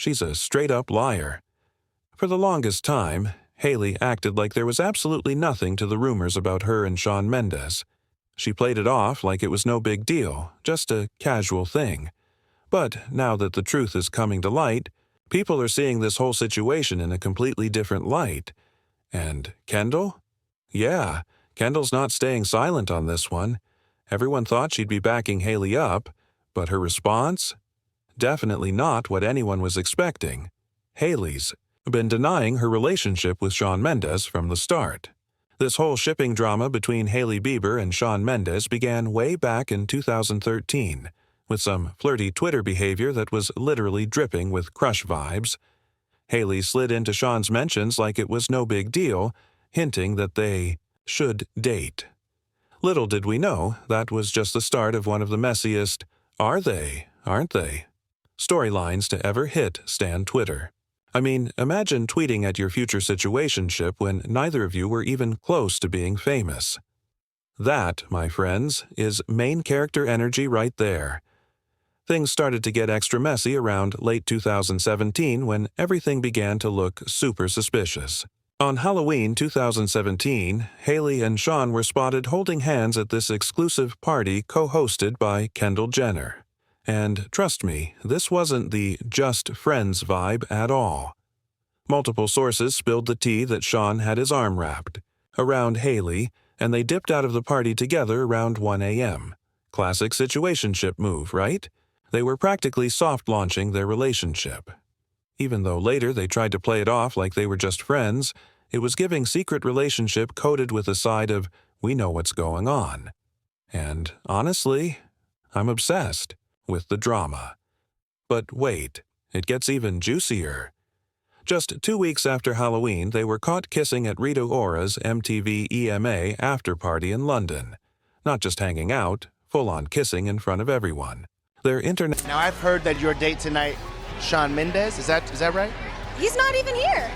She's a straight-up liar. For the longest time, Hailey acted like there was absolutely nothing to the rumors about her and Shawn Mendes. She played it off like it was no big deal, just a casual thing. But now that the truth is coming to light, people are seeing this whole situation in a completely different light. And Kendall? Yeah, Kendall's not staying silent on this one. Everyone thought she'd be backing Hailey up, but her response? Definitely not what anyone was expecting. Hailey's been denying her relationship with Shawn Mendes from the start. This whole shipping drama between Hailey Bieber and Shawn Mendes began way back in 2013, with some flirty Twitter behavior that was literally dripping with crush vibes. Hailey slid into Shawn's mentions like it was no big deal, hinting that they should date. Little did we know that was just the start of one of the messiest "are they, aren't they?" storylines to ever hit Stan Twitter. I mean, imagine tweeting at your future situationship when neither of you were even close to being famous. That, my friends, is main character energy right there. Things started to get extra messy around late 2017 when everything began to look super suspicious. On Halloween 2017, Hailey and Shawn were spotted holding hands at this exclusive party co-hosted by Kendall Jenner. And trust me, this wasn't the just friends vibe at all. Multiple sources spilled the tea that Shawn had his arm wrapped around Hailey, and they dipped out of the party together around 1 a.m. Classic situationship move, right? They were practically soft-launching their relationship. Even though later they tried to play it off like they were just friends, it was giving secret relationship coated with a side of, we know what's going on. And honestly, I'm obsessed with the drama. But wait, it gets even juicier. Just 2 weeks after Halloween, they were caught kissing at Rita Ora's MTV EMA after-party in London. Not just hanging out, full-on kissing in front of everyone. Their internet... Now, I've heard that your date tonight, Shawn Mendes, is that right? He's not even here.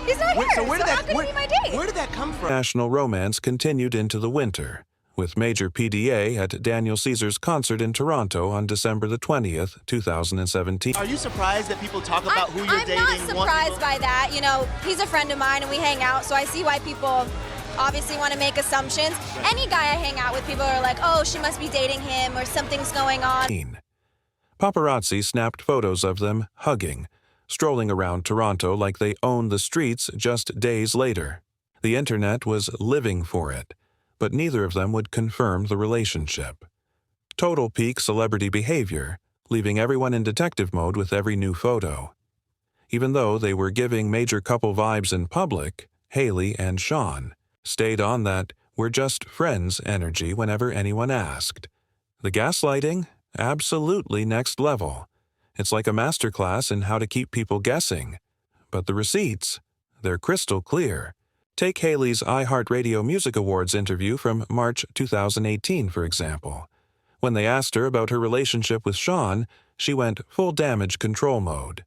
He's not here, so how could he be my date? Where did that come from? National romance continued into the winter, with major PDA at Daniel Caesar's concert in Toronto on December the 20th, 2017. Are you surprised that people talk about who you're dating? I'm not surprised by that. You know, he's a friend of mine and we hang out, so I see why people obviously want to make assumptions. Any guy I hang out with, people are like, oh, she must be dating him or something's going on. Paparazzi snapped photos of them hugging, strolling around Toronto like they owned the streets just days later. The internet was living for it, but neither of them would confirm the relationship. Total peak celebrity behavior, leaving everyone in detective mode with every new photo. Even though they were giving major couple vibes in public, Hailey and Shawn stayed on that "we're just friends" energy whenever anyone asked. The gaslighting? Absolutely next level. It's like a masterclass in how to keep people guessing. But the receipts? They're crystal clear. Take Hailey's iHeartRadio Music Awards interview from March 2018, for example. When they asked her about her relationship with Shawn, she went full damage control mode.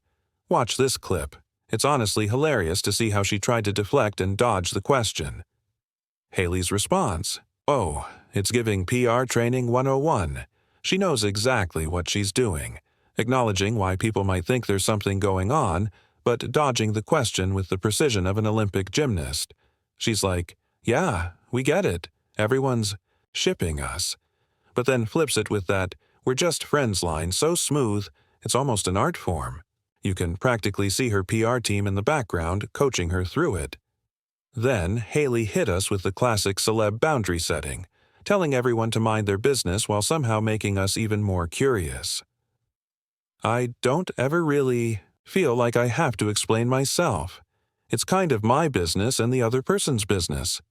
Watch this clip. It's honestly hilarious to see how she tried to deflect and dodge the question. Hailey's response: oh, it's giving PR training 101. She knows exactly what she's doing, acknowledging why people might think there's something going on, but dodging the question with the precision of an Olympic gymnast. She's like, yeah, we get it. Everyone's shipping us. But then flips it with that "we're just friends" line so smooth, it's almost an art form. You can practically see her PR team in the background coaching her through it. Then Hailey hit us with the classic celeb boundary setting, telling everyone to mind their business while somehow making us even more curious. I don't ever really feel like I have to explain myself. It's kind of my business and the other person's business.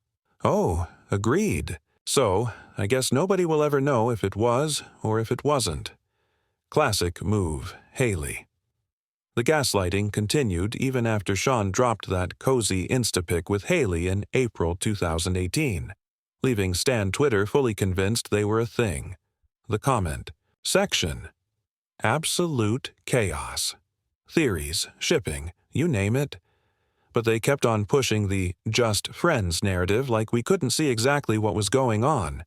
Oh, agreed. So, I guess nobody will ever know if it was or if it wasn't. Classic move, Hailey. The gaslighting continued even after Shawn dropped that cozy Instapic with Hailey in April 2018, leaving Stan Twitter fully convinced they were a thing. The comment section: absolute chaos. Theories, shipping, you name it. But they kept on pushing the "just friends" narrative like we couldn't see exactly what was going on.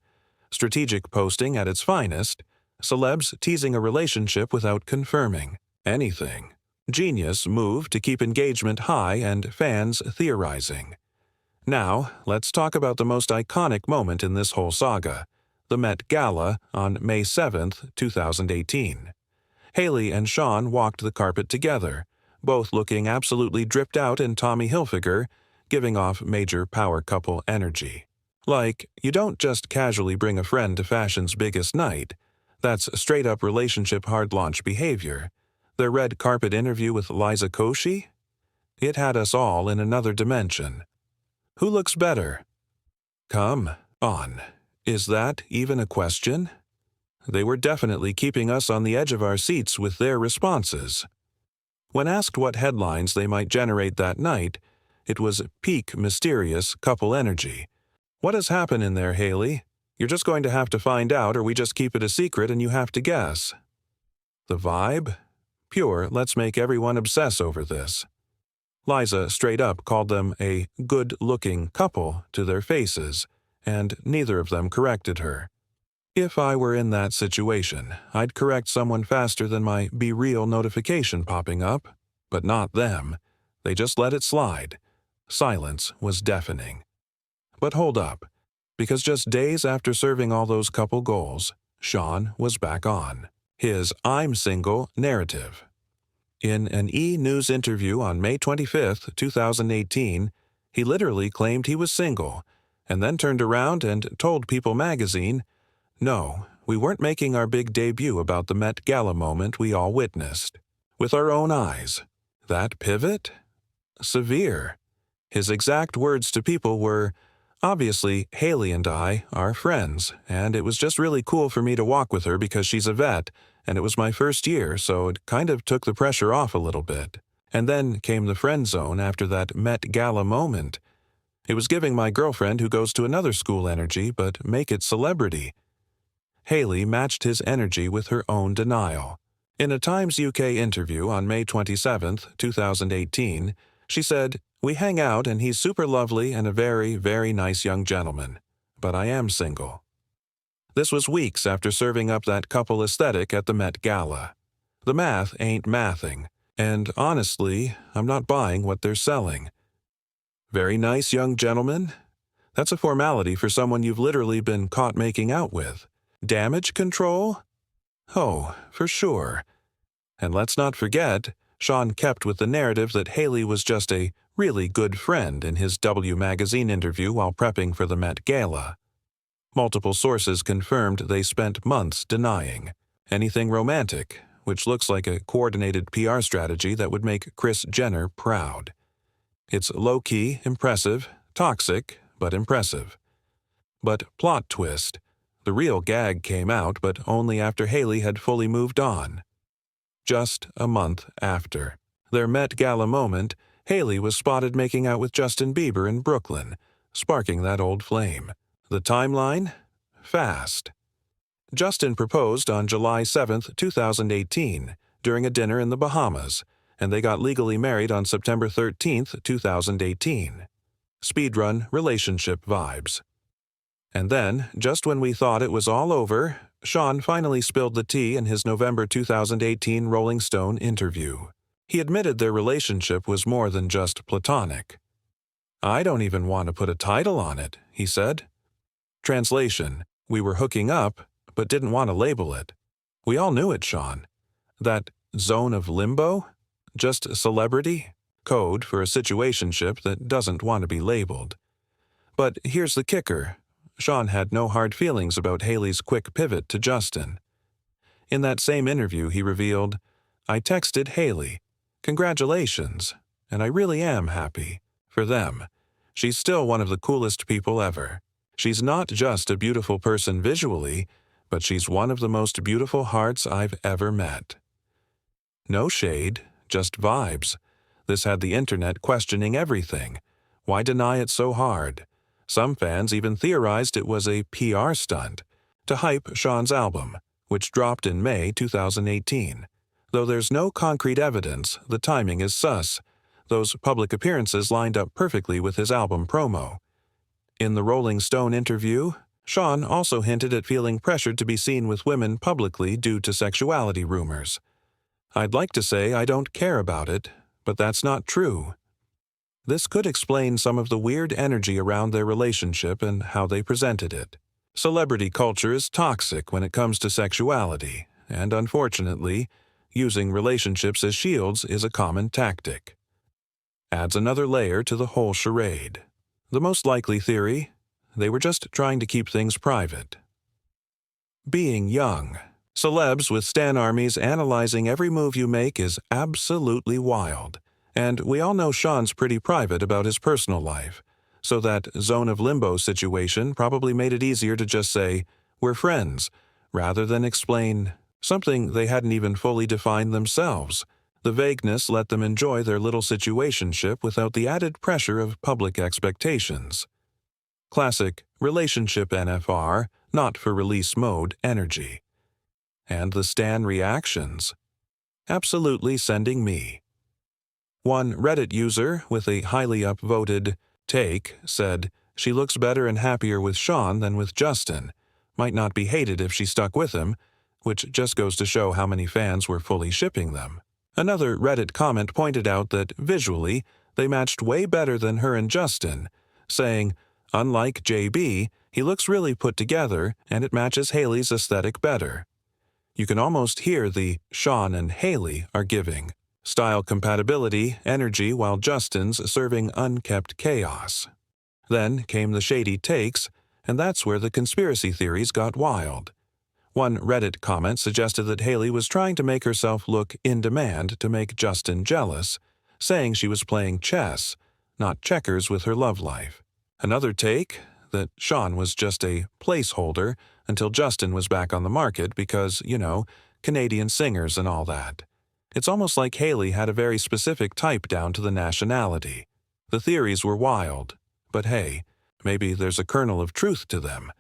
Strategic posting at its finest, celebs teasing a relationship without confirming anything. Genius move to keep engagement high and fans theorizing. Now, let's talk about the most iconic moment in this whole saga, the Met Gala on May 7th, 2018. Hailey and Shawn walked the carpet together, both looking absolutely dripped out in Tommy Hilfiger, giving off major power couple energy. Like, you don't just casually bring a friend to fashion's biggest night. That's straight-up relationship hard launch behavior. Their red carpet interview with Liza Koshy? It had us all in another dimension. Who looks better? Come on. Is that even a question? They were definitely keeping us on the edge of our seats with their responses. When asked what headlines they might generate that night, it was peak mysterious couple energy. What has happened in there, Hailey? You're just going to have to find out, or we just keep it a secret and you have to guess. The vibe? Pure, let's make everyone obsess over this. Liza straight up called them a good-looking couple to their faces, and neither of them corrected her. If I were in that situation, I'd correct someone faster than my Be Real notification popping up, but not them. They just let it slide. Silence was deafening. But hold up, because just days after serving all those couple goals, Shawn was back on his I'm single narrative. In an E! News interview on May 25, 2018, he literally claimed he was single, and then turned around and told People magazine, "No, we weren't making our big debut about the Met Gala moment we all witnessed. With our own eyes. That pivot? Severe." His exact words to People were, "Obviously, Hailey and I are friends, and it was just really cool for me to walk with her because she's a vet, and it was my first year, so it kind of took the pressure off a little bit. And then came the friend zone after that Met Gala moment. It was giving my girlfriend who goes to another school energy, but make it celebrity." Hailey matched his energy with her own denial. In a Times UK interview on May 27, 2018, she said, "We hang out and he's super lovely and a very, very nice young gentleman. But I am single." This was weeks after serving up that couple aesthetic at the Met Gala. The math ain't mathing, and honestly, I'm not buying what they're selling. Very nice young gentleman? That's a formality for someone you've literally been caught making out with. Damage control? Oh, for sure. And let's not forget, Shawn kept with the narrative that Hailey was just a really good friend in his W magazine interview while prepping for the Met Gala. Multiple sources confirmed they spent months denying anything romantic, which looks like a coordinated PR strategy that would make Kris Jenner proud. It's low-key, impressive, toxic, but impressive. But plot twist. The real gag came out, but only after Hailey had fully moved on. Just a month after their Met Gala moment, Hailey was spotted making out with Justin Bieber in Brooklyn, sparking that old flame. The timeline? Fast. Justin proposed on July 7, 2018, during a dinner in the Bahamas, and they got legally married on September 13, 2018. Speedrun relationship vibes. And then, just when we thought it was all over, Shawn finally spilled the tea in his November 2018 Rolling Stone interview. He admitted their relationship was more than just platonic. "I don't even want to put a title on it," he said. Translation, we were hooking up, but didn't want to label it. We all knew it, Shawn. That zone of limbo? Just celebrity? Code for a situationship that doesn't want to be labeled. But here's the kicker. Shawn had no hard feelings about Hailey's quick pivot to Justin. In that same interview, he revealed, "I texted Hailey. Congratulations, and I really am happy. For them. She's still one of the coolest people ever. She's not just a beautiful person visually, but she's one of the most beautiful hearts I've ever met." No shade, just vibes. This had the internet questioning everything. Why deny it so hard? Some fans even theorized it was a PR stunt to hype Shawn's album, which dropped in May 2018. Though there's no concrete evidence, the timing is sus. Those public appearances lined up perfectly with his album promo. In the Rolling Stone interview, Shawn also hinted at feeling pressured to be seen with women publicly due to sexuality rumors. I'd like to say I don't care about it, but that's not true. This could explain some of the weird energy around their relationship and how they presented it. Celebrity culture is toxic when it comes to sexuality, and unfortunately, using relationships as shields is a common tactic. Adds another layer to the whole charade. The most likely theory: they were just trying to keep things private. Being young. Celebs with stan armies analyzing every move you make is absolutely wild. And we all know Shawn's pretty private about his personal life, so that zone of limbo situation probably made it easier to just say, "We're friends," rather than explain something they hadn't even fully defined themselves. The vagueness let them enjoy their little situationship without the added pressure of public expectations. Classic relationship NFR, not for release mode energy. And the stan reactions. Absolutely sending me. One Reddit user with a highly upvoted take said, "She looks better and happier with Shawn than with Justin. Might not be hated if she stuck with him," which just goes to show how many fans were fully shipping them. Another Reddit comment pointed out that visually, they matched way better than her and Justin, saying, "Unlike JB, he looks really put together and it matches Hailey's aesthetic better." You can almost hear the Shawn and Hailey are giving. Style compatibility, energy, while Justin's serving unkept chaos. Then came the shady takes, and that's where the conspiracy theories got wild. One Reddit comment suggested that Hailey was trying to make herself look in demand to make Justin jealous, saying she was playing chess, not checkers with her love life. Another take, that Shawn was just a placeholder until Justin was back on the market because, Canadian singers and all that. It's almost like Hailey had a very specific type down to the nationality. The theories were wild, but hey, maybe there's a kernel of truth to them.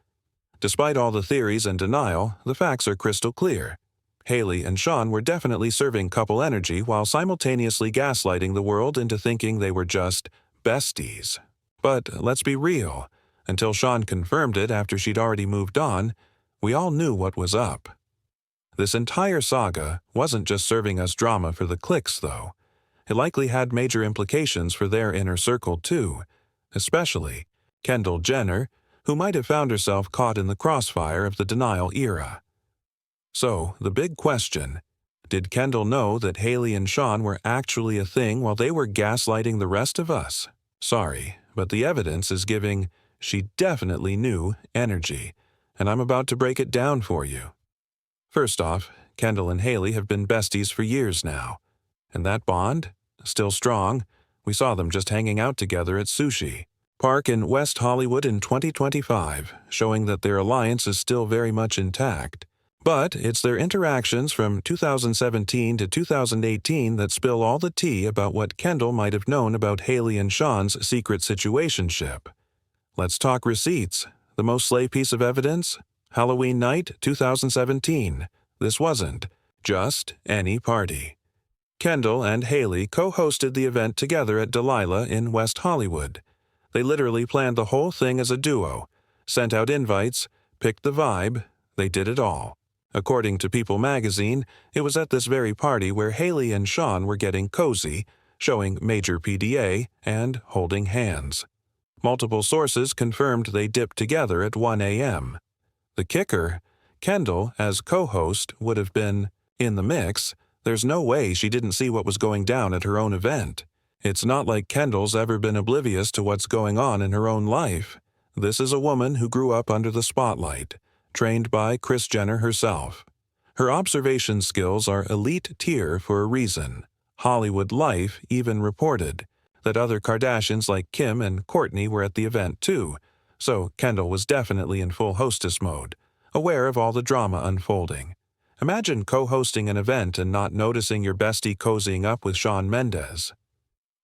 Despite all the theories and denial, the facts are crystal clear. Hailey and Shawn were definitely serving couple energy while simultaneously gaslighting the world into thinking they were just besties. But let's be real, until Shawn confirmed it after she'd already moved on, we all knew what was up. This entire saga wasn't just serving us drama for the clicks, though. It likely had major implications for their inner circle, too, especially Kendall Jenner, who might have found herself caught in the crossfire of the denial era. So, the big question: did Kendall know that Hailey and Shawn were actually a thing while they were gaslighting the rest of us? Sorry, but the evidence is giving she definitely knew energy, and I'm about to break it down for you. First off, Kendall and Hailey have been besties for years now. And that bond? Still strong. We saw them just hanging out together at Sushi Park in West Hollywood in 2025, showing that their alliance is still very much intact. But it's their interactions from 2017 to 2018 that spill all the tea about what Kendall might have known about Hailey and Shawn's secret situationship. Let's talk receipts. The most slay piece of evidence? Halloween night 2017. This wasn't just any party. Kendall and Hailey co-hosted the event together at Delilah in West Hollywood. They literally planned the whole thing as a duo, sent out invites, picked the vibe, they did it all. According to People magazine, it was at this very party where Hailey and Shawn were getting cozy, showing major PDA, and holding hands. Multiple sources confirmed they dipped together at 1 a.m. The kicker, Kendall, as co-host, would have been in the mix. There's no way she didn't see what was going down at her own event. It's not like Kendall's ever been oblivious to what's going on in her own life. This is a woman who grew up under the spotlight, trained by Kris Jenner herself. Her observation skills are elite tier for a reason. Hollywood Life even reported that other Kardashians like Kim and Kourtney were at the event too, so Kendall was definitely in full hostess mode, aware of all the drama unfolding. Imagine co-hosting an event and not noticing your bestie cozying up with Shawn Mendes.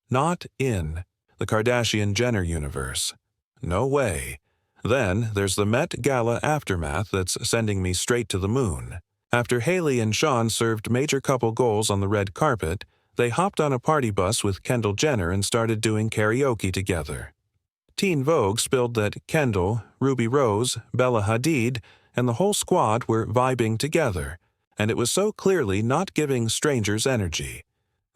Not in the Kardashian-Jenner universe. No way. Then there's the Met Gala aftermath that's sending me straight to the moon. After Hailey and Shawn served major couple goals on the red carpet, they hopped on a party bus with Kendall Jenner and started doing karaoke together. Teen Vogue spilled that Kendall, Ruby Rose, Bella Hadid, and the whole squad were vibing together, and it was so clearly not giving strangers energy.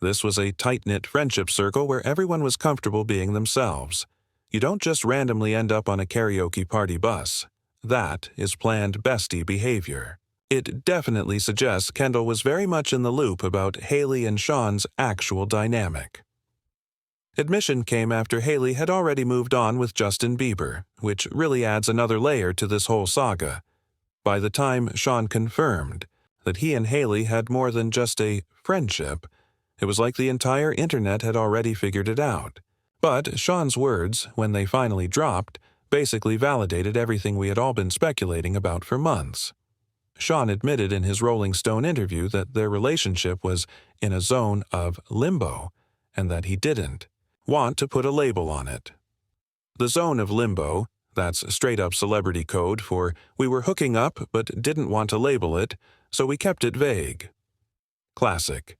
This was a tight-knit friendship circle where everyone was comfortable being themselves. You don't just randomly end up on a karaoke party bus. That is planned bestie behavior. It definitely suggests Kendall was very much in the loop about Hailey and Shawn's actual dynamic. Admission came after Hailey had already moved on with Justin Bieber, which really adds another layer to this whole saga. By the time Shawn confirmed that he and Hailey had more than just a friendship, it was like the entire internet had already figured it out. But Shawn's words, when they finally dropped, basically validated everything we had all been speculating about for months. Shawn admitted in his Rolling Stone interview that their relationship was in a zone of limbo, and that he didn't want to put a label on it. The zone of limbo, that's straight-up celebrity code for we were hooking up but didn't want to label it, so we kept it vague. Classic.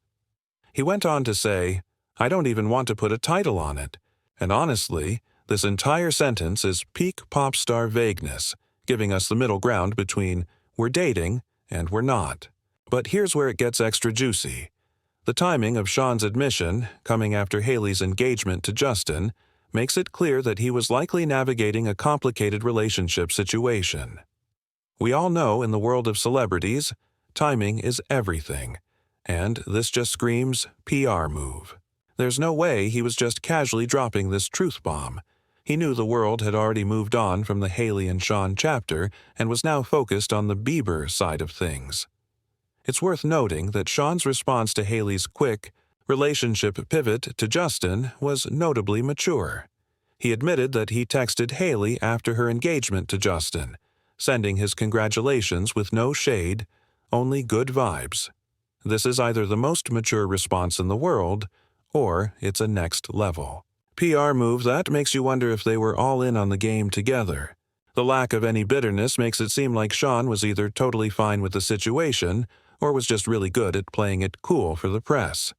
He went on to say, I don't even want to put a title on it, and honestly, this entire sentence is peak pop star vagueness, giving us the middle ground between we're dating and we're not. But here's where it gets extra juicy. The timing of Shawn's admission, coming after Hailey's engagement to Justin, makes it clear that he was likely navigating a complicated relationship situation. We all know in the world of celebrities, timing is everything, and this just screams PR move. There's no way he was just casually dropping this truth bomb. He knew the world had already moved on from the Hailey and Shawn chapter and was now focused on the Bieber side of things. It's worth noting that Shawn's response to Hailey's quick relationship pivot to Justin was notably mature. He admitted that he texted Hailey after her engagement to Justin, sending his congratulations with no shade, only good vibes. This is either the most mature response in the world, or it's a next level. PR move that makes you wonder if they were all in on the game together. The lack of any bitterness makes it seem like Shawn was either totally fine with the situation or was just really good at playing it cool for the press.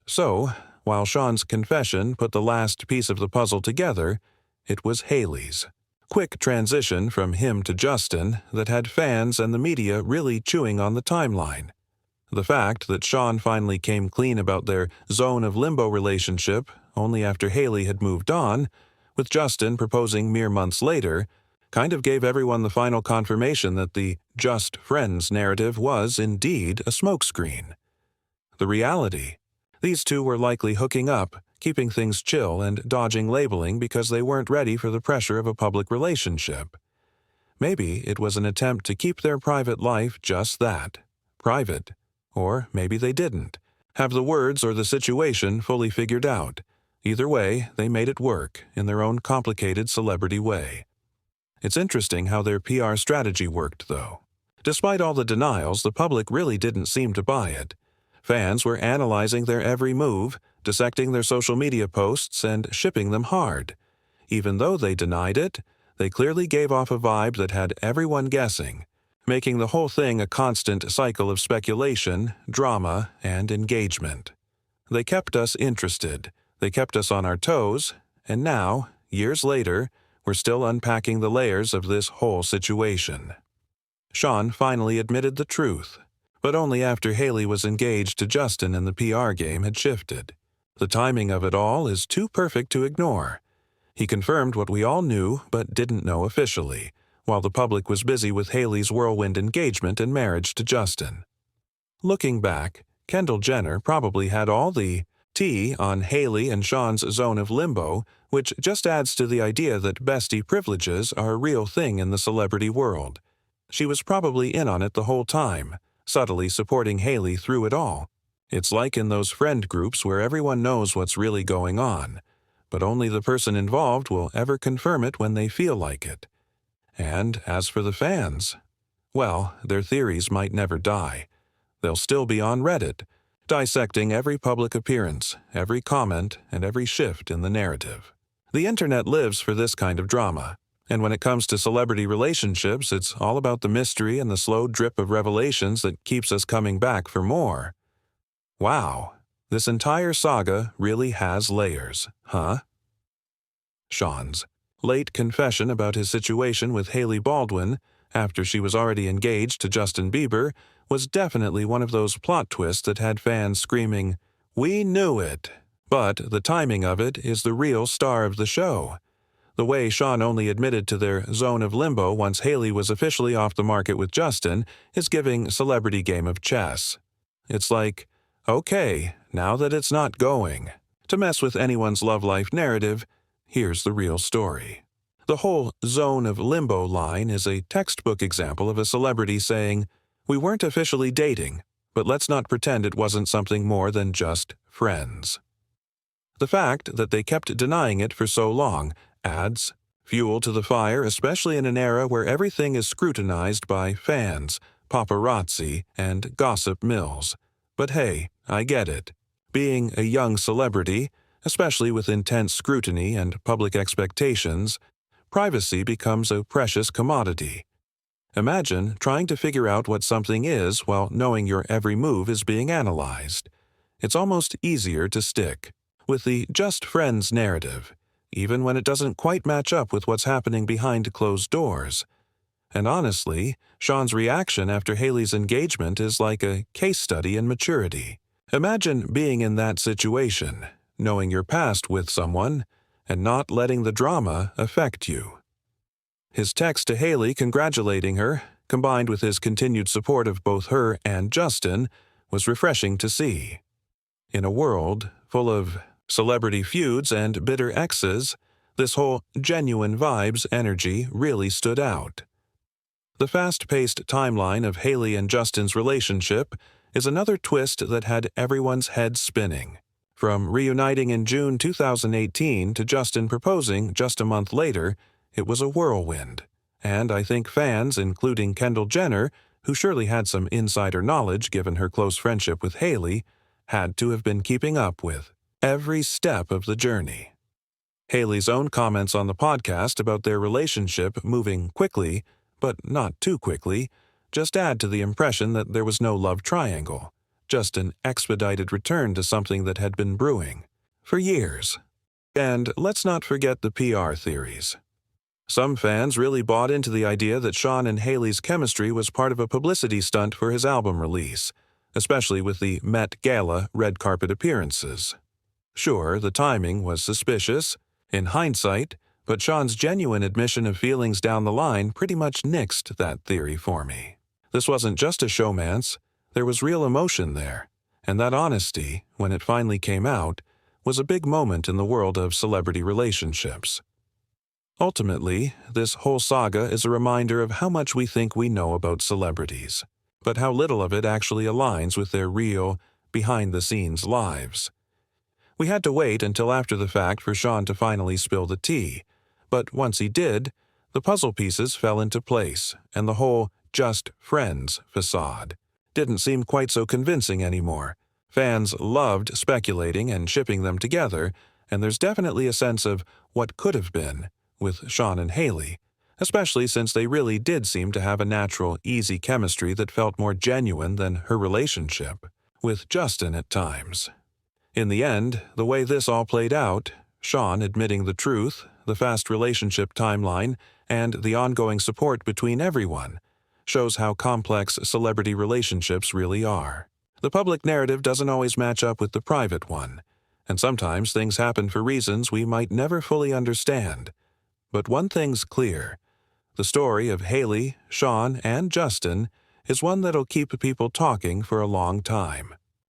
So, while Shawn's confession put the last piece of the puzzle together, it was Hailey's quick transition from him to Justin that had fans and the media really chewing on the timeline. The fact that Shawn finally came clean about their zone of limbo relationship only after Hailey had moved on, with Justin proposing mere months later, kind of gave everyone the final confirmation that the just friends narrative was indeed a smokescreen. The reality: these two were likely hooking up, keeping things chill and dodging labeling because they weren't ready for the pressure of a public relationship. Maybe it was an attempt to keep their private life just that, private. Or maybe they didn't have the words or the situation fully figured out. Either way, they made it work in their own complicated celebrity way. It's interesting how their PR strategy worked, though. Despite all the denials, the public really didn't seem to buy it. Fans were analyzing their every move, dissecting their social media posts, and shipping them hard. Even though they denied it, they clearly gave off a vibe that had everyone guessing, making the whole thing a constant cycle of speculation, drama, and engagement. They kept us interested, they kept us on our toes, and now, years later, we're still unpacking the layers of this whole situation. Shawn finally admitted the truth, but only after Hailey was engaged to Justin and the PR game had shifted. The timing of it all is too perfect to ignore. He confirmed what we all knew but didn't know officially, while the public was busy with Hailey's whirlwind engagement and marriage to Justin. Looking back, Kendall Jenner probably had all the tea on Hailey and Shawn's zone of limbo, which just adds to the idea that bestie privileges are a real thing in the celebrity world. She was probably in on it the whole time, subtly supporting Hailey through it all. It's like in those friend groups where everyone knows what's really going on, but only the person involved will ever confirm it when they feel like it. And as for the fans, well, their theories might never die. They'll still be on Reddit, dissecting every public appearance, every comment, and every shift in the narrative. The internet lives for this kind of drama, and when it comes to celebrity relationships, it's all about the mystery and the slow drip of revelations that keeps us coming back for more. Wow, this entire saga really has layers, huh? Shawn's late confession about his situation with Hailey Baldwin, after she was already engaged to Justin Bieber, was definitely one of those plot twists that had fans screaming, "We knew it!" But the timing of it is the real star of the show. The way Shawn only admitted to their zone of limbo once Hailey was officially off the market with Justin is giving celebrity game of chess. It's like, okay, now that it's not going. To mess with anyone's love life narrative, here's the real story. The whole zone of limbo line is a textbook example of a celebrity saying, "We weren't officially dating, but let's not pretend it wasn't something more than just friends." The fact that they kept denying it for so long adds fuel to the fire, especially in an era where everything is scrutinized by fans, paparazzi, and gossip mills. But hey, I get it. Being a young celebrity, especially with intense scrutiny and public expectations, privacy becomes a precious commodity. Imagine trying to figure out what something is while knowing your every move is being analyzed. It's almost easier to stick with the just friends narrative, even when it doesn't quite match up with what's happening behind closed doors. And honestly, Shawn's reaction after Hailey's engagement is like a case study in maturity. Imagine being in that situation, knowing your past with someone, and not letting the drama affect you. His text to Hailey congratulating her, combined with his continued support of both her and Justin, was refreshing to see. In a world full of celebrity feuds and bitter exes, this whole genuine vibes energy really stood out. The fast-paced timeline of Hailey and Justin's relationship is another twist that had everyone's head spinning. From reuniting in June 2018 to Justin proposing just a month later, it was a whirlwind. And I think fans, including Kendall Jenner, who surely had some insider knowledge given her close friendship with Hailey, had to have been keeping up with every step of the journey. Hailey's own comments on the podcast about their relationship moving quickly, but not too quickly, just add to the impression that there was no love triangle, just an expedited return to something that had been brewing for years. And let's not forget the PR theories. Some fans really bought into the idea that Shawn and Hailey's chemistry was part of a publicity stunt for his album release, especially with the Met Gala red carpet appearances. Sure, the timing was suspicious, in hindsight, but Shawn's genuine admission of feelings down the line pretty much nixed that theory for me. This wasn't just a showmance, there was real emotion there, and that honesty, when it finally came out, was a big moment in the world of celebrity relationships. Ultimately, this whole saga is a reminder of how much we think we know about celebrities, but how little of it actually aligns with their real, behind-the-scenes lives. We had to wait until after the fact for Shawn to finally spill the tea, but once he did, the puzzle pieces fell into place, and the whole just friends facade didn't seem quite so convincing anymore. Fans loved speculating and shipping them together, and there's definitely a sense of what could have been with Shawn and Hailey, especially since they really did seem to have a natural, easy chemistry that felt more genuine than her relationship with Justin at times. In the end, the way this all played out, Shawn admitting the truth, the fast relationship timeline, and the ongoing support between everyone, shows how complex celebrity relationships really are. The public narrative doesn't always match up with the private one, and sometimes things happen for reasons we might never fully understand. But one thing's clear. The story of Hailey, Shawn, and Justin is one that'll keep people talking for a long time.